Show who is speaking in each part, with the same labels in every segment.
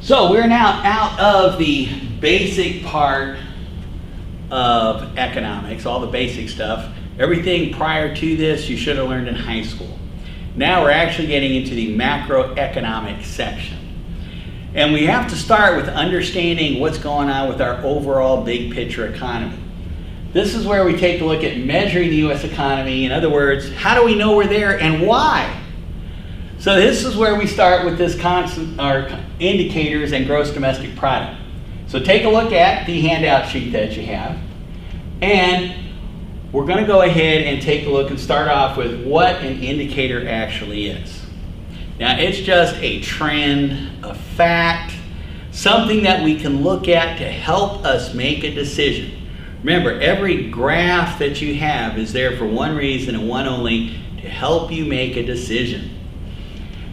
Speaker 1: So we're now out of the basic part of economics, all the basic stuff. Everything prior to this you should have learned in high school. Now we're actually getting into the macroeconomic section. And we have to start with understanding what's going on with our overall big picture economy. This is where we take a look at measuring the U.S. economy. In other words, how do we know we're there and why? So this is where we start with this indicators and gross domestic product. So take a look at the handout sheet that you have, and we're going to go ahead and take a look and start off with what an indicator actually is. Now it's just a trend, a fact, something that we can look at to help us make a decision. Remember, every graph that you have is there for one reason and one only, to help you make a decision.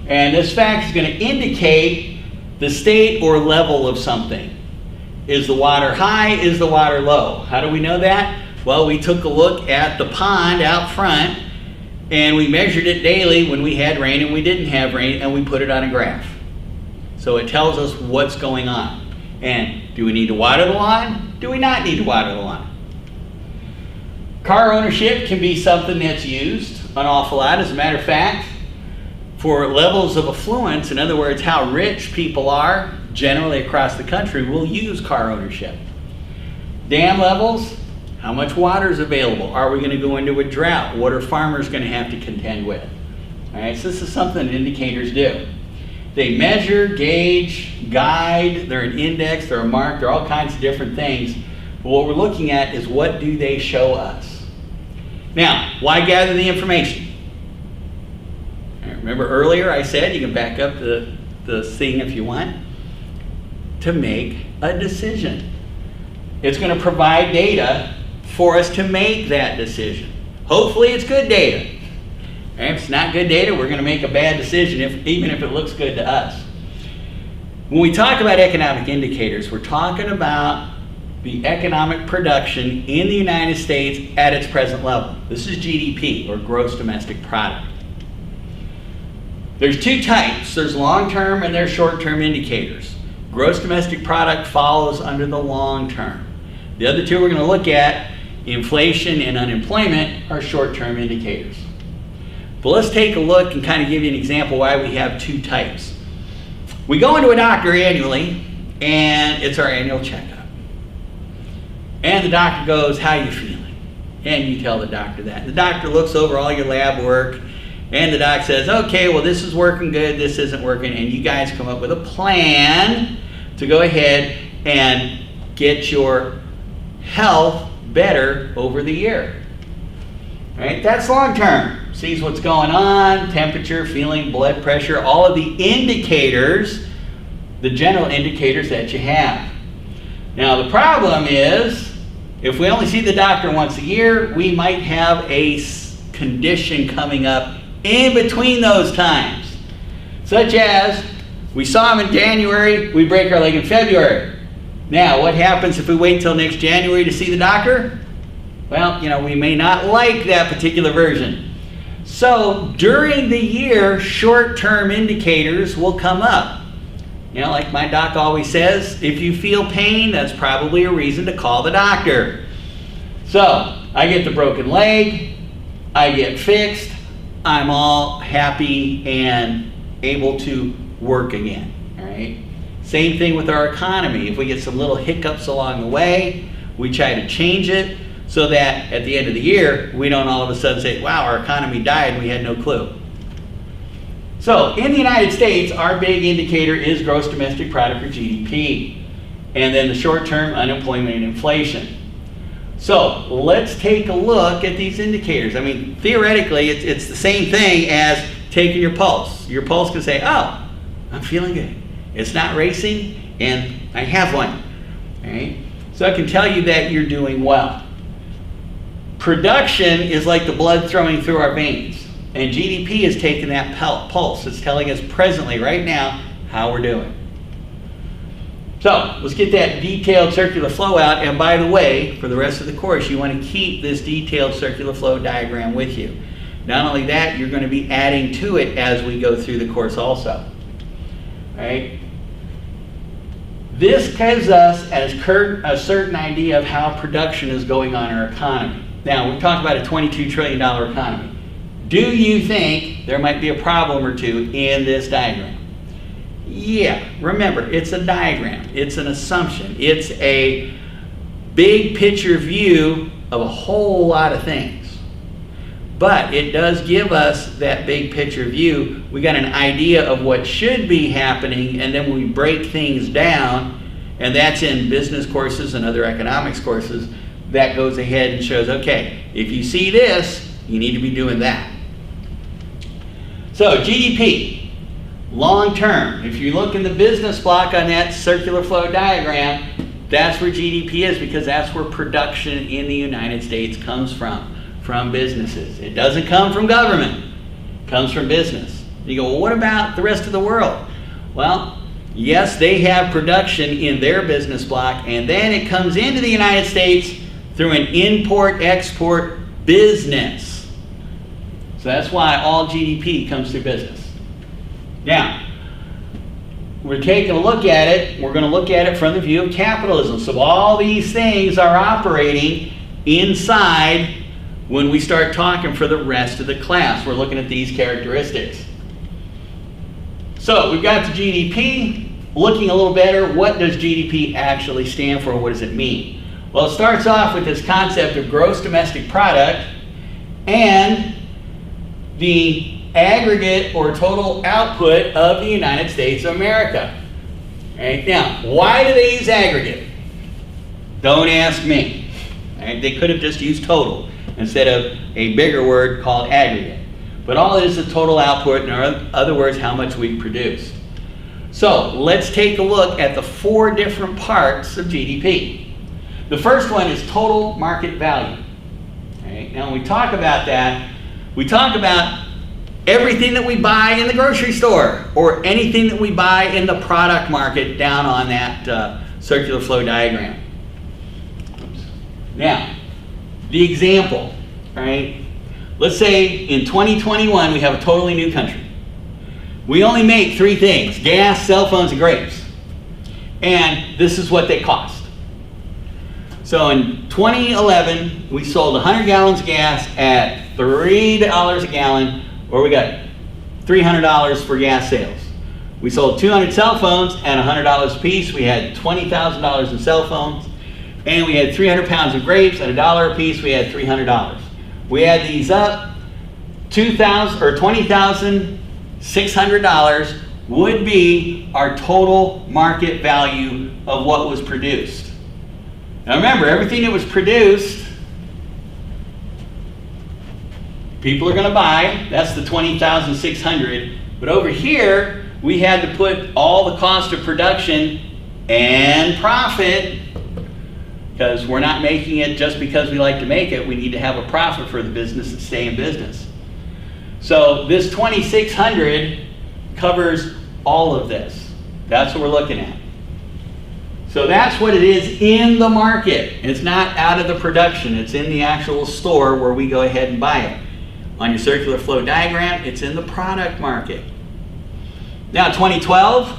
Speaker 1: And this fact is going to indicate the state or level of something. Is the water high? Is the water low? How do we know that? Well, we took a look at the pond out front and we measured it daily when we had rain and we didn't have rain, and we put it on a graph. So it tells us what's going on. And do we need to water the lawn? Do we not need to water the lawn? Car ownership can be something that's used an awful lot. As a matter of fact, for levels of affluence, in other words, how rich people are generally across the country, will use car ownership. Dam levels, how much water is available? Are we going to go into a drought? What are farmers going to have to contend with? All right, so this is something indicators do. They measure, gauge, guide, they're an index, they're a mark, they're all kinds of different things. But what we're looking at is, what do they show us? Now, why gather the information? Remember earlier I said you can back up the thing if you want, to make a decision. It's going to provide data for us to make that decision. Hopefully it's good data. And if it's not good data, we're going to make a bad decision, even if it looks good to us. When we talk about economic indicators, we're talking about the economic production in the United States at its present level. This is GDP, or gross domestic product. There's two types. There's long-term and there's short-term indicators. Gross domestic product follows under the long term. The other two we're going to look at, inflation and unemployment, are short-term indicators. But let's take a look and kind of give you an example why we have two types. We go into a doctor annually, and it's our annual checkup. And the doctor goes, "How you feeling?" And you tell the doctor that. The doctor looks over all your lab work, and the doc says, "Okay, well, this is working good, this isn't working," and you guys come up with a plan to go ahead and get your health better over the year. Right? That's long term. Sees what's going on, temperature, feeling, blood pressure, all of the indicators, the general indicators that you have. Now the problem is, if we only see the doctor once a year, we might have a condition coming up in between those times. Such as, we saw him in January, we break our leg in February. Now, what happens if we wait until next January to see the doctor? Well, we may not like that particular version. So, during the year, short-term indicators will come up. Like my doc always says, if you feel pain, that's probably a reason to call the doctor. So, I get the broken leg, I get fixed, I'm all happy and able to work again, all right? Same thing with our economy. If we get some little hiccups along the way, we try to change it so that at the end of the year, we don't all of a sudden say, "Wow, our economy died and we had no clue." So in the United States, our big indicator is gross domestic product, or GDP, and then the short-term unemployment and inflation. So let's take a look at these indicators. I mean, theoretically, it's the same thing as taking your pulse. Your pulse can say, "Oh, I'm feeling good. It's not racing, and I have one." All right? So I can tell you that you're doing well. Production is like the blood throwing through our veins, and GDP is taking that pulse. It's telling us presently, right now, how we're doing. So let's get that detailed circular flow out. And by the way, for the rest of the course, you want to keep this detailed circular flow diagram with you. Not only that, you're going to be adding to it as we go through the course also. All right? This gives us a certain idea of how production is going on in our economy. Now, we talked about a $22 trillion economy. Do you think there might be a problem or two in this diagram? Yeah, remember, it's a diagram. It's an assumption. It's a big picture view of a whole lot of things. But it does give us that big picture view. We got an idea of what should be happening, and then we break things down, and that's in business courses and other economics courses. That goes ahead and shows, okay, if you see this, you need to be doing that. So GDP, long term. If you look in the business block on that circular flow diagram, that's where GDP is, because that's where production in the United States comes from businesses. It doesn't come from government, it comes from business. You go, well, what about the rest of the world? Well, yes, they have production in their business block, and then it comes into the United States through an import-export business. So that's why all GDP comes through business. Now, we're taking a look at it. We're going to look at it from the view of capitalism. So all these things are operating inside when we start talking for the rest of the class. We're looking at these characteristics. So we've got the GDP. Looking a little better, what does GDP actually stand for? What does it mean? Well, it starts off with this concept of gross domestic product and the aggregate or total output of the United States of America. Right? Now, why do they use aggregate? Don't ask me. Right? They could have just used total instead of a bigger word called aggregate. But all it is total output, in other words, how much we produced. So let's take a look at the 4 different parts of GDP. The first one is total market value. Right? Now when we talk about that, we talk about everything that we buy in the grocery store or anything that we buy in the product market down on that circular flow diagram. Oops. Now, the example, right? Let's say in 2021 we have a totally new country. We only make 3 things: gas, cell phones, and grapes. And this is what they cost. So in 2011, we sold 100 gallons of gas at $3 a gallon, or we got $300 for gas sales. We sold 200 cell phones at $100 a piece. We had $20,000 in cell phones. And we had 300 pounds of grapes at $1 a piece. We had $300. We add these up, $20,600 would be our total market value of what was produced. Now remember, everything that was produced, people are going to buy. That's the $20,600. But over here, we had to put all the cost of production and profit, because we're not making it just because we like to make it. We need to have a profit for the business to stay in business. So this 2,600 covers all of this. That's what we're looking at. So that's what it is in the market. It's not out of the production. It's in the actual store where we go ahead and buy it. On your circular flow diagram, it's in the product market. Now 2012,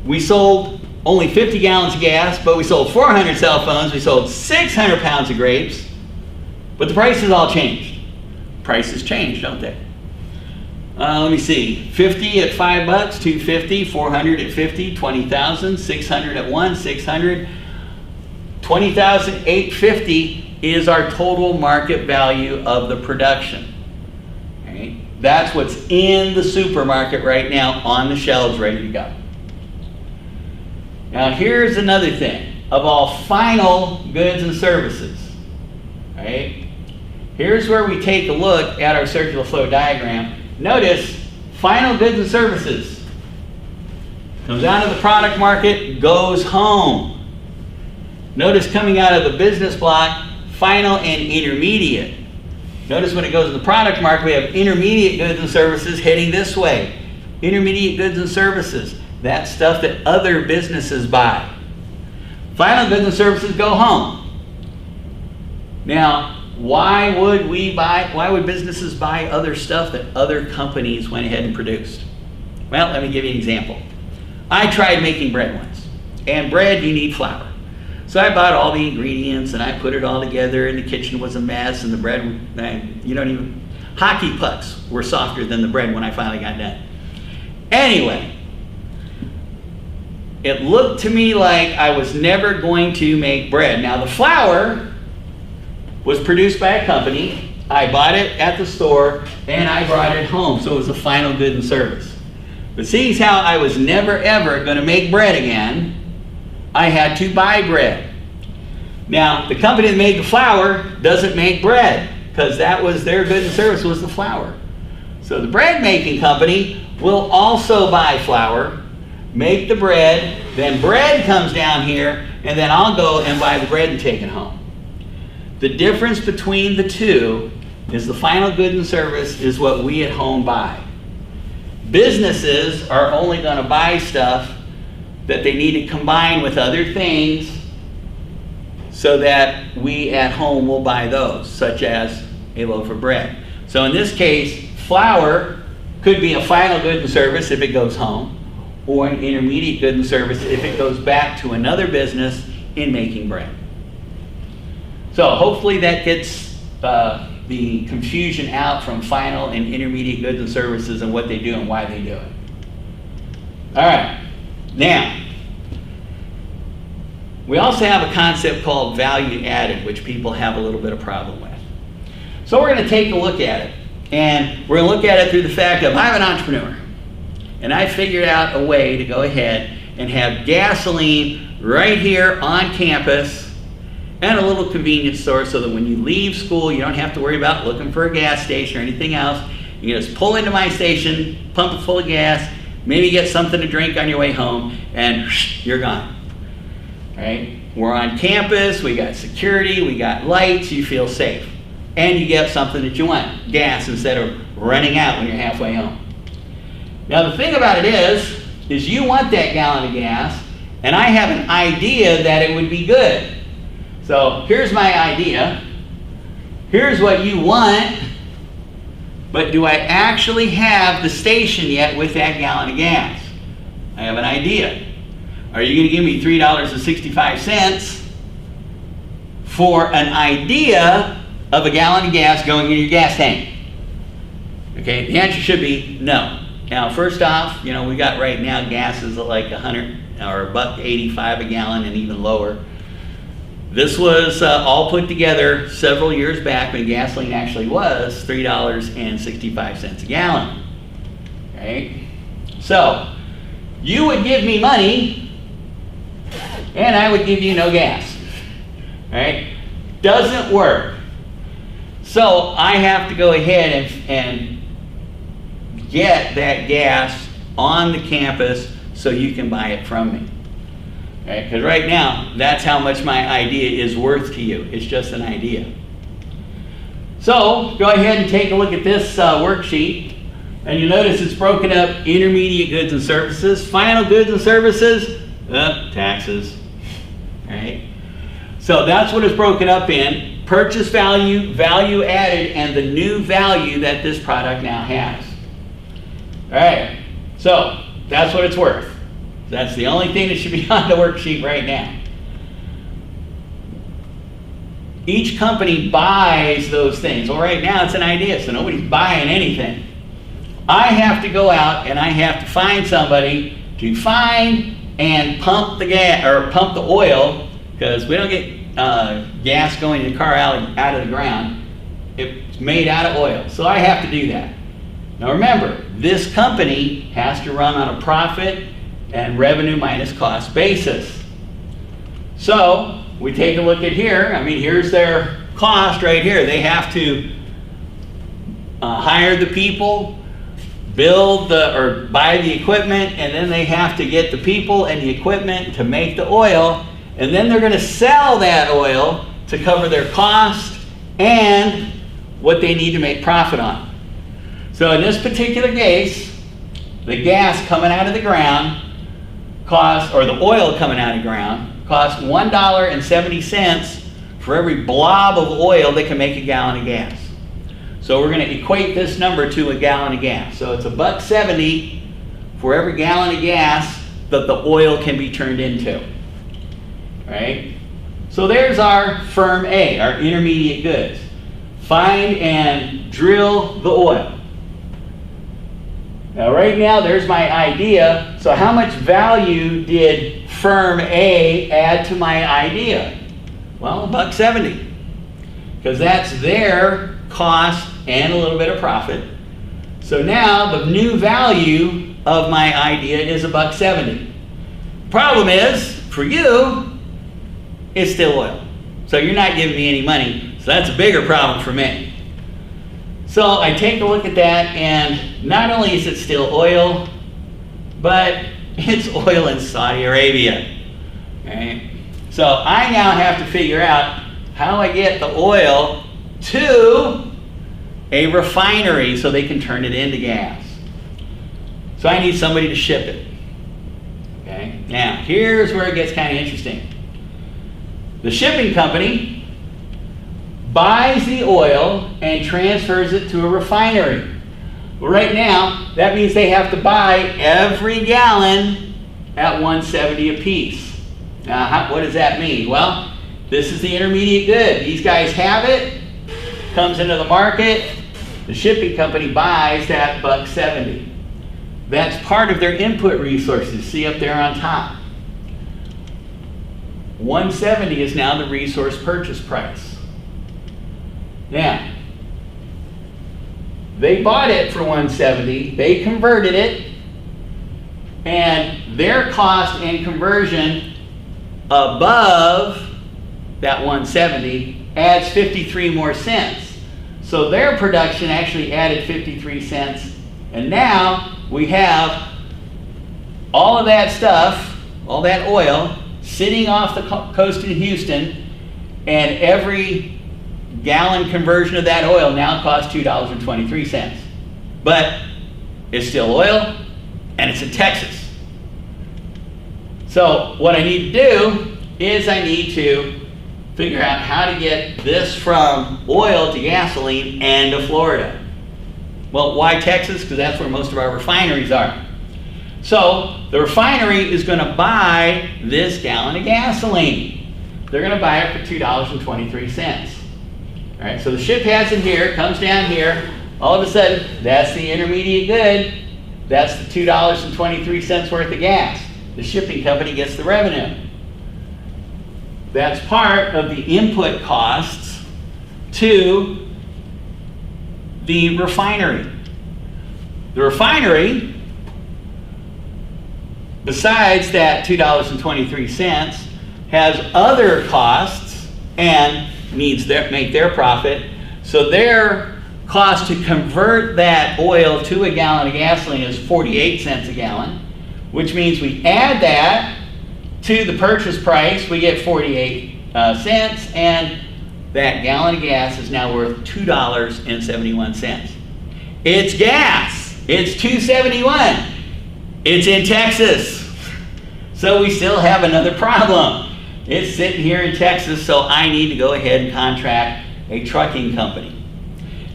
Speaker 1: we sold only 50 gallons of gas, but we sold 400 cell phones. We sold 600 pounds of grapes. But the prices all changed. Prices change, don't they? Let me see, 50 at $5, 250, 400 at 50, 20,000, 600 at 1, 600, 20,850 is our total market value of the production. Right? That's what's in the supermarket right now on the shelves ready to go. Now here's another thing, of all final goods and services. Right? Here's where we take a look at our circular flow diagram. Notice, final goods and services comes out of the product market, goes home. Notice coming out of the business block, final and intermediate. Notice when it goes to the product market, we have intermediate goods and services heading this way. Intermediate goods and services, that's stuff that other businesses buy. Final goods and services go home. Now, why would businesses buy other stuff that other companies went ahead and produced? Well, let me give you an example. I tried making bread once. And bread, you need flour. So I bought all the ingredients and I put it all together, and the kitchen was a mess, and the bread, hockey pucks were softer than the bread when I finally got done. Anyway, it looked to me like I was never going to make bread. Now the flour was produced by a company. I bought it at the store and I brought it home, so it was a final good and service. But seeing how I was never ever going to make bread again, I had to buy bread. Now the company that made the flour doesn't make bread, because that was their good and service, was the flour. So the bread making company will also buy flour, make the bread, then bread comes down here, and then I'll go and buy the bread and take it home. The difference between the two is the final good and service is what we at home buy. Businesses are only going to buy stuff that they need to combine with other things so that we at home will buy those, such as a loaf of bread. So in this case, flour could be a final good and service if it goes home, or an intermediate good and service if it goes back to another business in making bread. So hopefully that gets the confusion out from final and intermediate goods and services and what they do and why they do it. All right, now, we also have a concept called value added, which people have a little bit of problem with. So we're going to take a look at it, and we're going to look at it through the fact of I'm an entrepreneur, and I figured out a way to go ahead and have gasoline right here on campus and a little convenience store, so that when you leave school, you don't have to worry about looking for a gas station or anything else. You can just pull into my station, pump it full of gas, maybe get something to drink on your way home, and you're gone. All right? We're on campus, we got security, we got lights, you feel safe. And you get something that you want, gas, instead of running out when you're halfway home. Now the thing about it is you want that gallon of gas, and I have an idea that it would be good. So here's my idea. Here's what you want, but do I actually have the station yet with that gallon of gas? I have an idea. Are you going to give me $3.65 for an idea of a gallon of gas going in your gas tank? Okay, the answer should be no. Now, first off, we got right now gas is like $100 or $1.85 a gallon and even lower. This was all put together several years back when gasoline actually was $3.65 a gallon. Okay? So, you would give me money, and I would give you no gas. Right? Doesn't work. So, I have to go ahead and get that gas on the campus so you can buy it from me. Because right now, that's how much my idea is worth to you. It's just an idea. So, go ahead and take a look at this worksheet. And you notice it's broken up intermediate goods and services, final goods and services, taxes. Right? So that's what it's broken up in. Purchase value, value added, and the new value that this product now has. All right. So that's what it's worth. That's the only thing that should be on the worksheet right now. Each company buys those things. Well, right now it's an idea, so nobody's buying anything. I have to go out and I have to find somebody to find and pump the gas or pump the oil, because we don't get gas going in the car out of the ground. It's made out of oil, so I have to do that. Now remember, this company has to run on a profit and revenue minus cost basis. So we take a look at here. Here's their cost right here. They have to hire the people, build or buy the equipment, and then they have to get the people and the equipment to make the oil, and then they're going to sell that oil to cover their cost and what they need to make profit on. So in this particular case, the gas coming out of the ground or the oil coming out of the ground costs $1.70 for every blob of oil that can make a gallon of gas. So we're going to equate this number to a gallon of gas. So it's $1.70 for every gallon of gas that the oil can be turned into. right? So there's our firm A, our intermediate goods. Find and drill the oil. Now right now there's my idea. So how much value did firm A add to my idea? Well, $1.70. Because that's their cost and a little bit of profit. So now the new value of my idea is $1.70. Problem is, for you, it's still oil. So you're not giving me any money. So that's a bigger problem for me. So I take a look at that, and not only is it still oil, but it's oil in Saudi Arabia. Okay? So I now have to figure out how I get the oil to a refinery so they can turn it into gas. So I need somebody to ship it. Okay? Now, here's where it gets kind of interesting. The shipping company buys the oil and transfers it to a refinery. Well, right now, that means they have to buy every gallon at $1.70 a piece. Now, what does that mean? Well, this is the intermediate good. These guys have it, comes into the market, the shipping company buys that $1.70. That's part of their input resources, see up there on top. $1.70 is now the resource purchase price. Now, they bought it for $1.70, they converted it, and their cost and conversion above that $1.70 adds 53 more cents. So their production actually added 53 cents, and now we have all of that stuff, all that oil, sitting off the coast in Houston, and every gallon conversion of that oil now costs $2.23. But it's still oil, and it's in Texas. So what I need to do is I need to figure out how to get this from oil to gasoline and to Florida. Well, why Texas? Because that's where most of our refineries are. So the refinery is going to buy this gallon of gasoline. They're going to buy it for $2.23. All right, so the ship has it here, comes down here. All of a sudden, that's the intermediate good. That's the $2.23 worth of gas. The shipping company gets the revenue. That's part of the input costs to the refinery. The refinery, besides that $2.23, has other costs and needs make their profit. So their cost to convert that oil to a gallon of gasoline is 48 cents a gallon, which means we add that to the purchase price, we get 48 cents, and that gallon of gas is now worth $2.71. It's gas. It's $2.71. It's in Texas. So we still have another problem. It's sitting here in Texas, so I need to go ahead and contract a trucking company.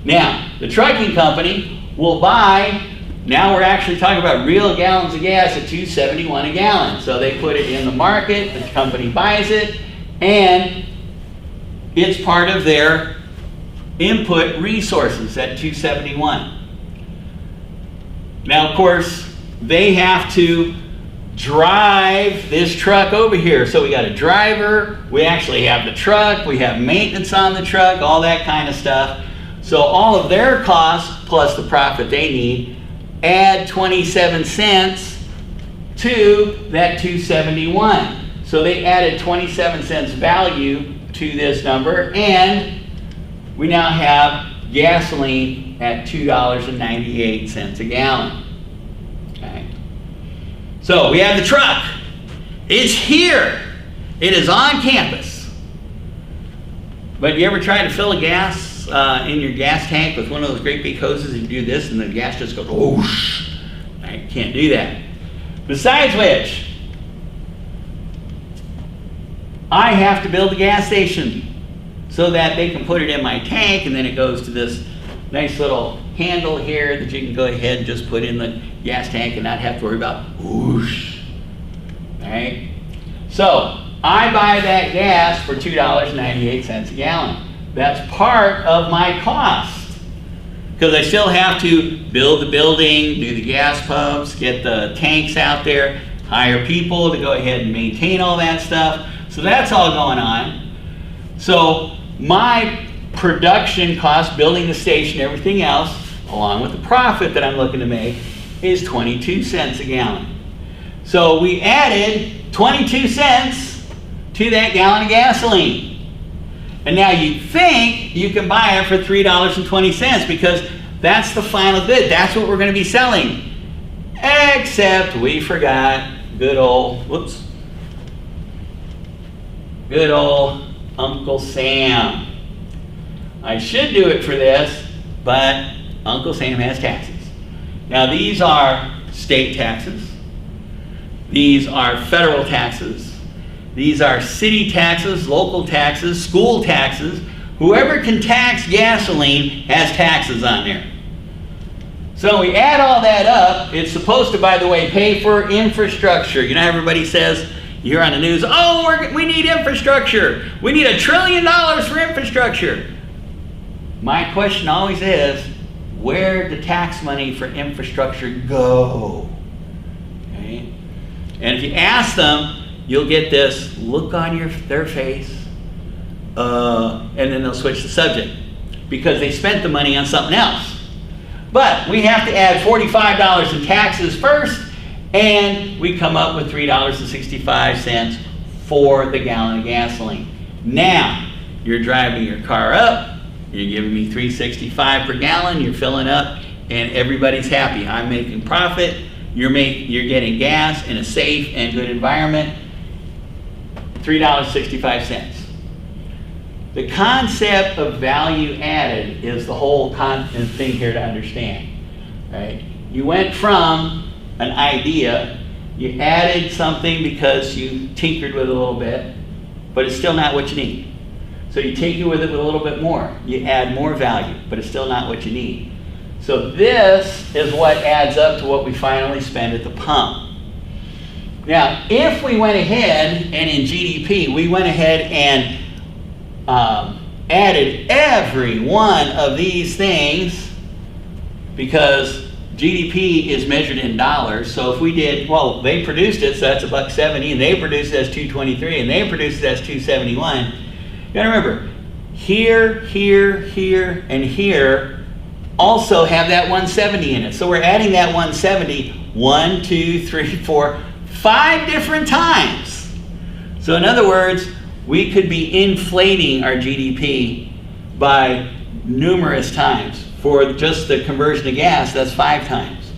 Speaker 1: Now, the trucking company will buy, now we're actually talking about real gallons of gas at $2.71 a gallon. So they put it in the market, the company buys it, and it's part of their input resources at $2.71. Now, of course, they have to drive this truck over here. So we got a driver, we actually have the truck, we have maintenance on the truck, all that kind of stuff. So all of their costs plus the profit they need add 27 cents to that 271. So they added 27 cents value to this number, and we now have gasoline at $2.98 a gallon. Okay. So we have the truck. It's here. It is on campus. But you ever try to fill a gas in your gas tank with one of those great big hoses and you do this and the gas just goes whoosh? I can't do that. Besides which, I have to build a gas station so that they can put it in my tank, and then it goes to this nice little handle here that you can go ahead and just put in the gas tank and not have to worry about whoosh. All right? So I buy that gas for $2.98 a gallon. That's part of my cost. Because I still have to build the building, do the gas pumps, get the tanks out there, hire people to go ahead and maintain all that stuff. So that's all going on. So my production cost, building the station, everything else, along with the profit that I'm looking to make, is 22 cents a gallon. So we added 22 cents to that gallon of gasoline. And now you think you can buy it for $3.20 because that's the final bid. That's what we're going to be selling. Except we forgot good old Uncle Sam. I should do it for this, but Uncle Sam has taxes. Now these are state taxes. These are federal taxes. These are city taxes, local taxes, school taxes. Whoever can tax gasoline has taxes on there. So we add all that up. It's supposed to, by the way, pay for infrastructure. You know, everybody says, you hear on the news, oh, we need infrastructure. We need $1 trillion for infrastructure. My question always is, where did the tax money for infrastructure go? Okay? And if you ask them, you'll get this look on their face, and then they'll switch the subject because they spent the money on something else. But we have to add $45 in taxes first, and we come up with $3.65 for the gallon of gasoline. Now, you're driving your car up, you're giving me $3.65 per gallon, you're filling up, and everybody's happy. I'm making profit, you're getting gas in a safe and good environment, $3.65. The concept of value added is the whole thing here to understand, right? You went from an idea, you added something because you tinkered with it a little bit, but it's still not what you need. So you tinker with it with a little bit more. You add more value, but it's still not what you need. So this is what adds up to what we finally spend at the pump. Now, if we went ahead and in GDP, we went ahead and added every one of these things, because GDP is measured in dollars. So if we did, well, they produced it, so that's $1.70, and they produced it as $2.23, and they produced it as $2.71. You gotta remember, here, and here also have that 170 in it. So we're adding that 170 1, 2, 3, 4, 5 different times. So in other words, we could be inflating our GDP by numerous times. For just the conversion to gas, that's 5 times.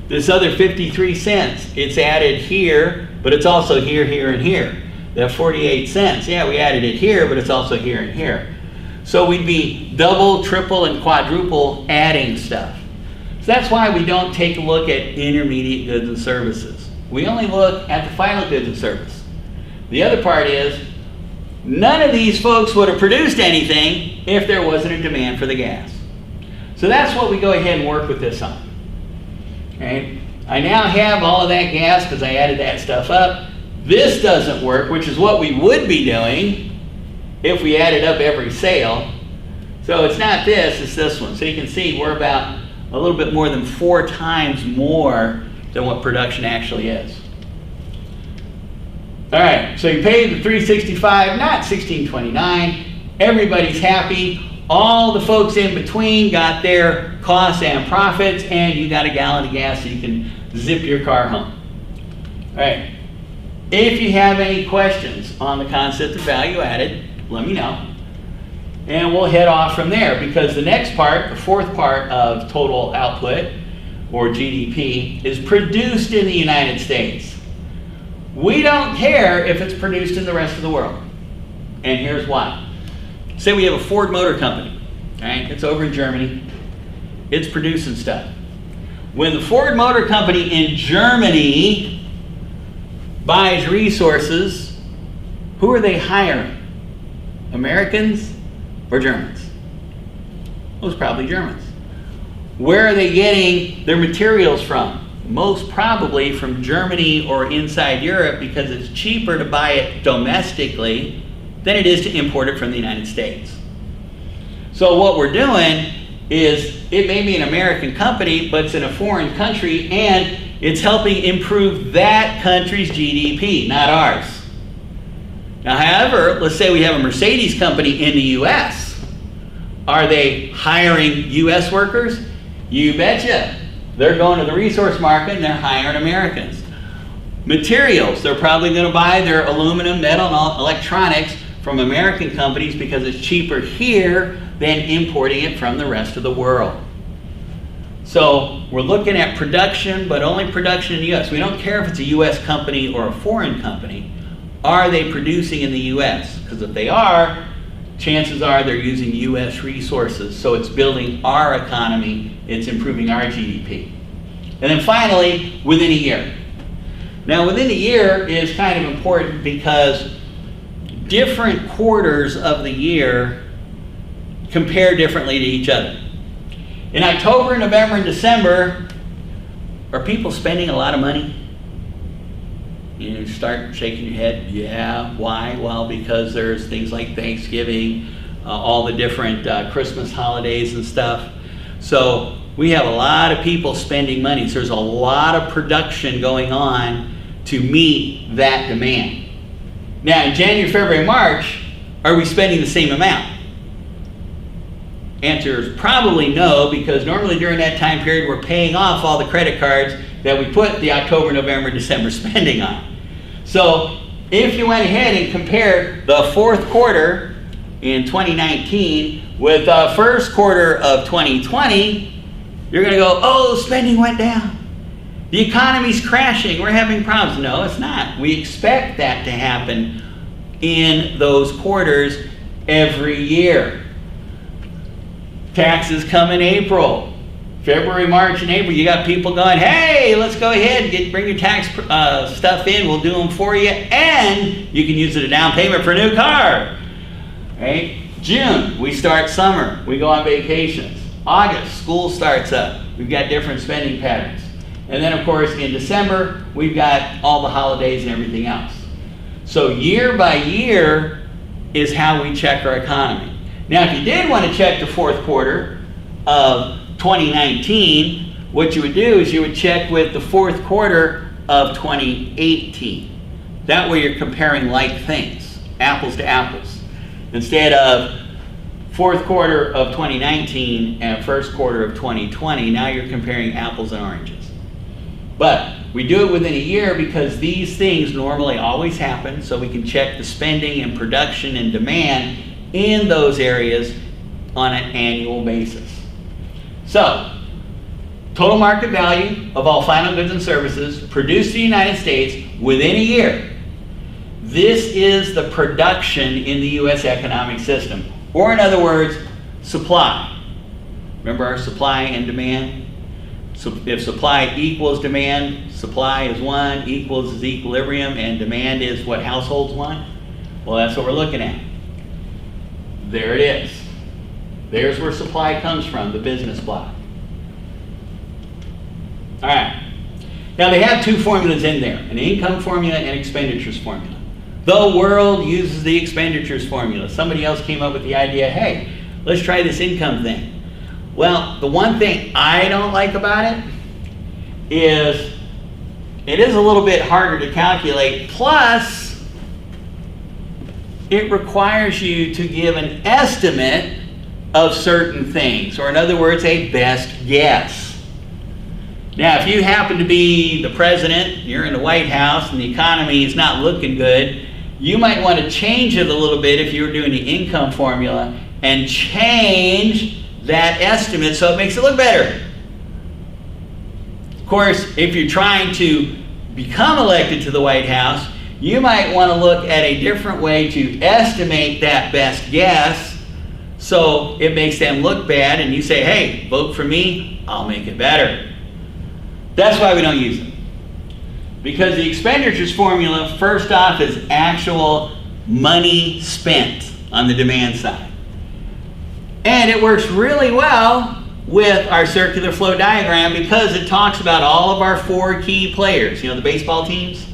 Speaker 1: This other 53 cents, it's added here, but it's also here, and here. That 48 cents, yeah, we added it here, but it's also here and here. So we'd be double, triple, and quadruple adding stuff. So that's why we don't take a look at intermediate goods and services. We only look at the final goods and service. The other part is, none of these folks would have produced anything if there wasn't a demand for the gas. So that's what we go ahead and work with this on. Okay? I now have all of that gas because I added that stuff up. This doesn't work, which is what we would be doing if we added up every sale. So it's not this, it's this one. So you can see we're about a little bit more than 4 times more than what production actually is. All right, so you paid the $3.65, not $16.29. Everybody's happy. All the folks in between got their costs and profits, and you got a gallon of gas so you can zip your car home. All right. If you have any questions on the concept of value added, let me know. And we'll head off from there, because the next part, the fourth part of total output, or GDP, is produced in the United States. We don't care if it's produced in the rest of the world. And here's why. Say we have a Ford Motor Company, right? It's over in Germany. It's producing stuff. When the Ford Motor Company in Germany buys resources, who are they hiring? Americans or Germans? Well, it's probably Germans. Where are they getting their materials from? most probably from Germany or inside Europe, because it's cheaper to buy it domestically than it is to import it from the United States. So what we're doing is, it may be an American company, but it's in a foreign country, and it's helping improve that country's GDP, not ours. Now, however, let's say we have a Mercedes company in the US. Are they hiring US workers? You betcha. They're going to the resource market and they're hiring Americans. Materials, they're probably going to buy their aluminum, metal, and electronics from American companies because it's cheaper here than importing it from the rest of the world. So we're looking at production, but only production in the US. We don't care if it's a US company or a foreign company. Are they producing in the US? Because if they are, chances are they're using US resources. So it's building our economy, it's improving our GDP. And then finally, within a year. Now, within a year is kind of important because different quarters of the year compare differently to each other. In October, November, and December, are people spending a lot of money? You start shaking your head. Yeah, why? Well, because there's things like Thanksgiving, all the different Christmas holidays and stuff. So we have a lot of people spending money. So there's a lot of production going on to meet that demand. Now, in January, February, March, are we spending the same amount? Answer is probably no, because normally during that time period we're paying off all the credit cards that we put the October, November, December spending on. So if you went ahead and compared the fourth quarter in 2019 with the first quarter of 2020, you're going to go, oh, spending went down. The economy's crashing. We're having problems. No, it's not. We expect that to happen in those quarters every year. Taxes come in April. February, March, and April, you got people going, hey, let's go ahead and bring your tax stuff in. We'll do them for you, and you can use it as a down payment for a new car. Right? June, we start summer. We go on vacations. August, school starts up. We've got different spending patterns. And then, of course, in December, we've got all the holidays and everything else. So year by year is how we check our economy. Now, if you did want to check the fourth quarter of 2019, what you would do is you would check with the fourth quarter of 2018. That way you're comparing like things, apples to apples. Instead of fourth quarter of 2019 and first quarter of 2020, now you're comparing apples and oranges. But we do it within a year because these things normally always happen, so we can check the spending and production and demand in those areas on an annual basis. So, total market value of all final goods and services produced in the United States within a year. This is the production in the U.S. economic system. Or in other words, supply. Remember our supply and demand? So if supply equals demand, supply is 1, equals is equilibrium, and demand is what households want. Well, that's what we're looking at. There it is. There's where supply comes from, the business block. All right. Now they have two formulas in there, an income formula and expenditures formula. The world uses the expenditures formula. Somebody else came up with the idea, hey, let's try this income thing. Well, the one thing I don't like about it is a little bit harder to calculate, plus it requires you to give an estimate of certain things, or in other words, a best guess. Now, if you happen to be the president, you're in the White House, and the economy is not looking good, you might want to change it a little bit if you were doing the income formula and change that estimate so it makes it look better. Of course, if you're trying to become elected to the White House, you might want to look at a different way to estimate that best guess so it makes them look bad, and you say, hey, vote for me, I'll make it better. That's why we don't use it. Because the expenditures formula, first off, is actual money spent on the demand side. And it works really well with our circular flow diagram because it talks about all of our 4 key players, you know, the baseball teams,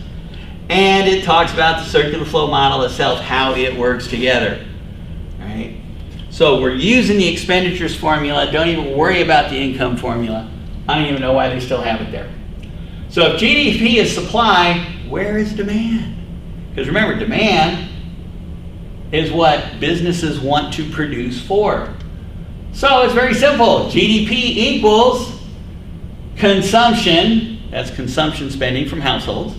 Speaker 1: and it talks about the circular flow model itself, how it works together. All right? So we're using the expenditures formula. Don't even worry about the income formula. I don't even know why they still have it there. So if GDP is supply, where is demand? Because remember, demand is what businesses want to produce for. So it's very simple. GDP equals consumption, that's consumption spending from households,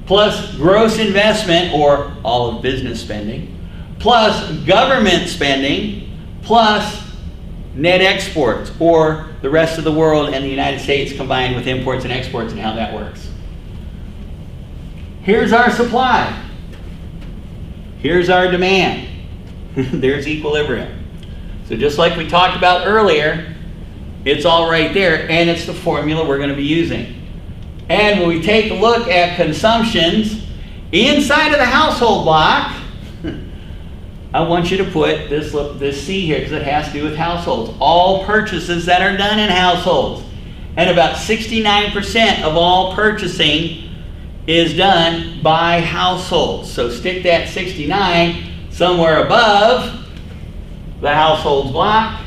Speaker 1: plus gross investment, or all of business spending, plus government spending, plus net exports, or the rest of the world and the United States combined with imports and exports and how that works. Here's our supply. Here's our demand. There's equilibrium. So just like we talked about earlier, it's all right there, and it's the formula we're going to be using. And when we take a look at consumptions inside of the household block, I want you to put this C here because it has to do with households. All purchases that are done in households. And about 69% of all purchasing is done by households. So stick that 69 somewhere above the households block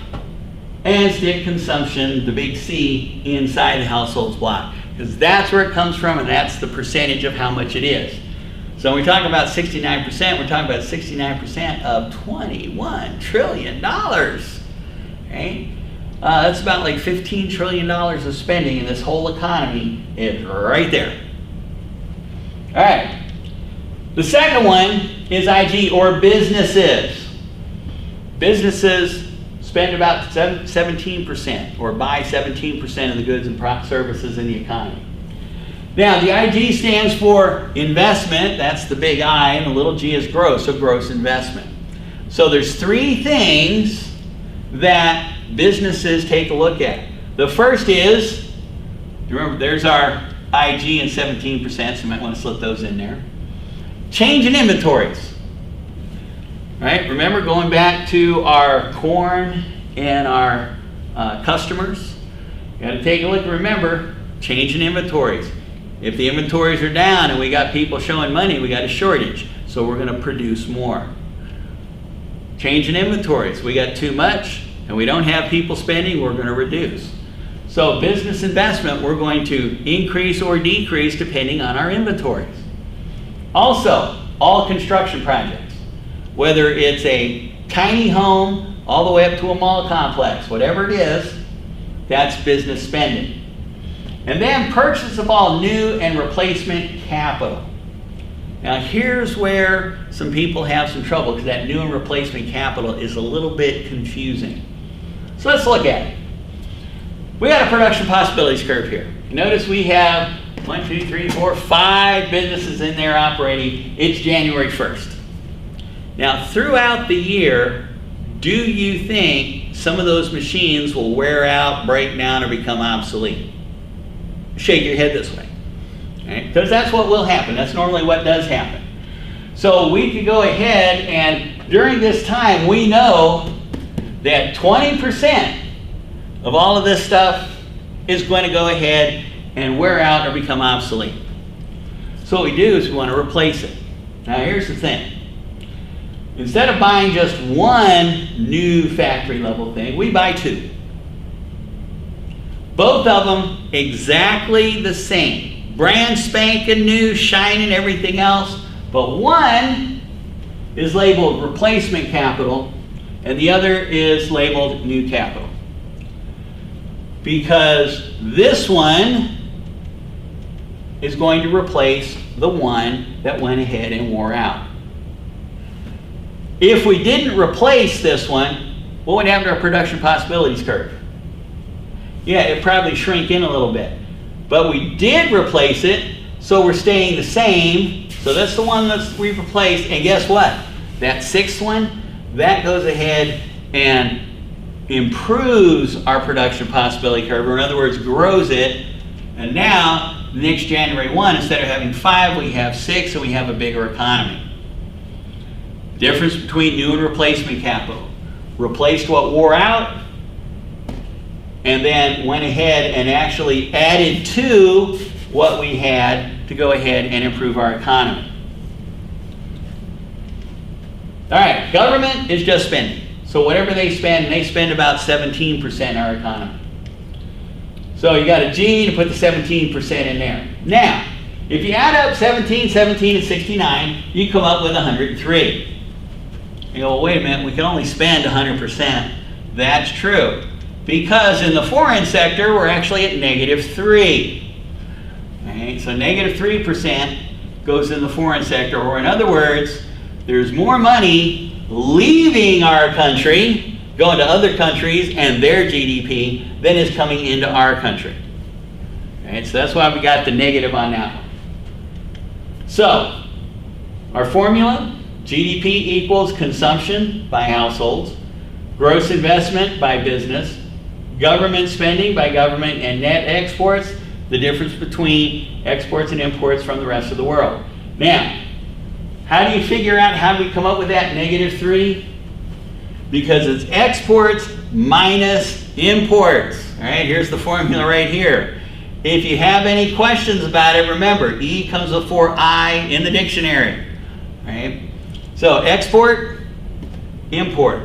Speaker 1: and stick consumption, the big C, inside the households block. Because that's where it comes from, and that's the percentage of how much it is. So when we talk about 69%, we're talking about 69% of $21 trillion. Right? That's about like $15 trillion of spending in this whole economy is right there. All right. The second one is IG, or businesses. Businesses spend about 17%, or buy 17% of the goods and services in the economy. Now, the IG stands for investment, that's the big I, and the little g is gross, so gross investment. So there's 3 things that businesses take a look at. The first is, remember, there's our IG and 17%, so you might want to slip those in there. Change in inventories. Right? Remember, going back to our corn and our customers, you got to take a look. Remember, change in inventories. If the inventories are down and we got people showing money, we got a shortage, so we're going to produce more. Change in inventories. We got too much and we don't have people spending, we're going to reduce. So business investment, we're going to increase or decrease depending on our inventories. Also, all construction projects, whether it's a tiny home all the way up to a mall complex, whatever it is, that's business spending. And then purchase of all new and replacement capital. Now here's where some people have some trouble because that new and replacement capital is a little bit confusing. So let's look at it. We got a production possibilities curve here. Notice we have 1, 2, 3, 4, 5 businesses in there operating. It's January 1st. Now throughout the year, do you think some of those machines will wear out, break down, or become obsolete? Shake your head this way, right? Because that's what will happen. That's normally what does happen. So we could go ahead and during this time we know that 20% of all of this stuff is going to go ahead and wear out or become obsolete. So what we do is we want to replace it. Now here's the thing. Instead of buying just one new factory level thing, we buy 2. Both of them exactly the same. Brand spanking new, shining, everything else. But one is labeled replacement capital and the other is labeled new capital. Because this one is going to replace the one that went ahead and wore out. If we didn't replace this one, what would happen to our production possibilities curve? Yeah, it'd probably shrink in a little bit. But we did replace it, so we're staying the same. So that's the one that we've replaced. And guess what? That 6th one, that goes ahead and improves our production possibility curve, or in other words, grows it. And now, next January 1, instead of having 5, we have 6, and we have a bigger economy. Difference between new and replacement capital. Replaced what wore out, and then went ahead and actually added to what we had to go ahead and improve our economy. All right, government is just spending. So whatever they spend about 17% in our economy. So you got a G to put the 17% in there. Now, if you add up 17, 17, and 69, you come up with 103. You go, well, wait a minute, we can only spend 100%. That's true. Because in the foreign sector, we're actually at -3. Okay, so -3% goes in the foreign sector, or in other words, there's more money leaving our country, going to other countries and their GDP, than is coming into our country. Okay, so that's why we got the negative on that one. So, our formula, GDP equals consumption by households, gross investment by business, government spending by government, and net exports, the difference between exports and imports from the rest of the world. Now, how do you figure out how we come up with that -3? Because it's exports minus imports. All right, here's the formula right here. If you have any questions about it, remember, E comes before I in the dictionary. All right? So export, import.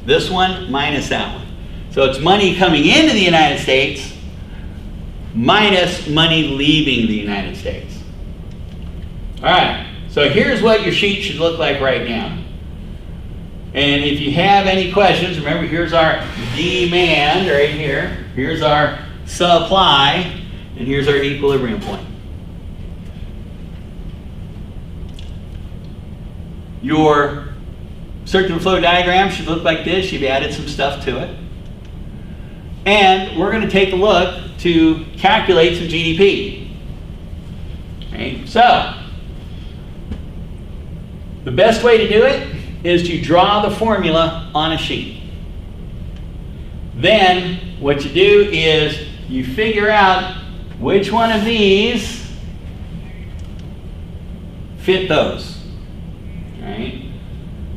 Speaker 1: This one minus that one. So it's money coming into the United States minus money leaving the United States. All right. So here's what your sheet should look like right now. And if you have any questions, remember here's our demand right here. Here's our supply, and here's our equilibrium point. Your circular flow diagram should look like this. You've added some stuff to it. And we're going to take a look to calculate some GDP. Okay, so the best way to do it is to draw the formula on a sheet. Then what you do is you figure out which one of these fit those. Right?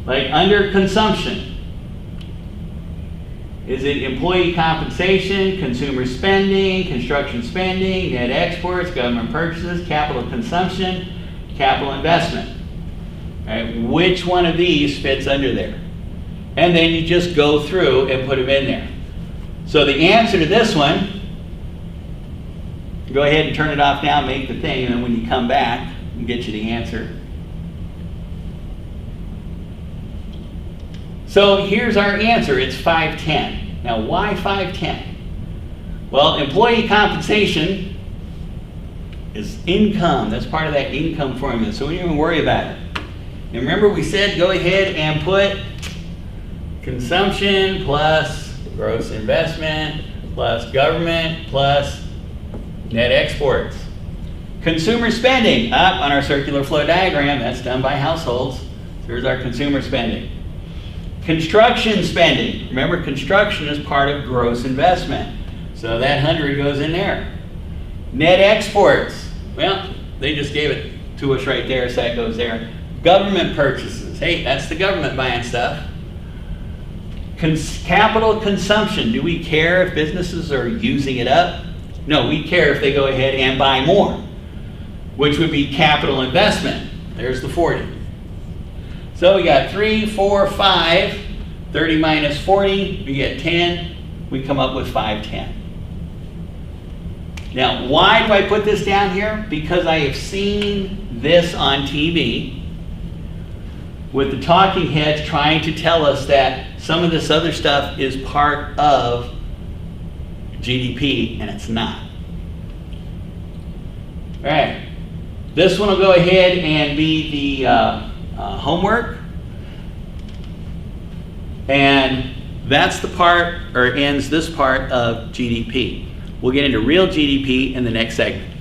Speaker 1: Like under consumption, is it employee compensation, consumer spending, construction spending, net exports, government purchases, capital consumption, capital investment? Right? Which one of these fits under there? And then you just go through and put them in there. So the answer to this one, go ahead and turn it off now, make the thing, and then when you come back, we'll get you the answer. So here's our answer, it's 510. Now why 510? Well, employee compensation is income. That's part of that income formula, so we don't even worry about it. And remember we said go ahead and put consumption plus gross investment plus government plus net exports. Consumer spending, up on our circular flow diagram, that's done by households. So here's our consumer spending. Construction spending, remember construction is part of gross investment. So that 100 goes in there. Net exports, well, they just gave it to us right there, so that goes there. Government purchases, hey, that's the government buying stuff. Capital consumption, do we care if businesses are using it up? No, we care if they go ahead and buy more, which would be capital investment. There's the 40. So we got 3, 4, 5, 30 minus 40, we get 10, we come up with 510. Now, why do I put this down here? Because I have seen this on TV with the talking heads trying to tell us that some of this other stuff is part of GDP, and it's not. All right, this one will go ahead and be the homework. And that's the part, or ends this part of GDP. We'll get into real GDP in the next segment.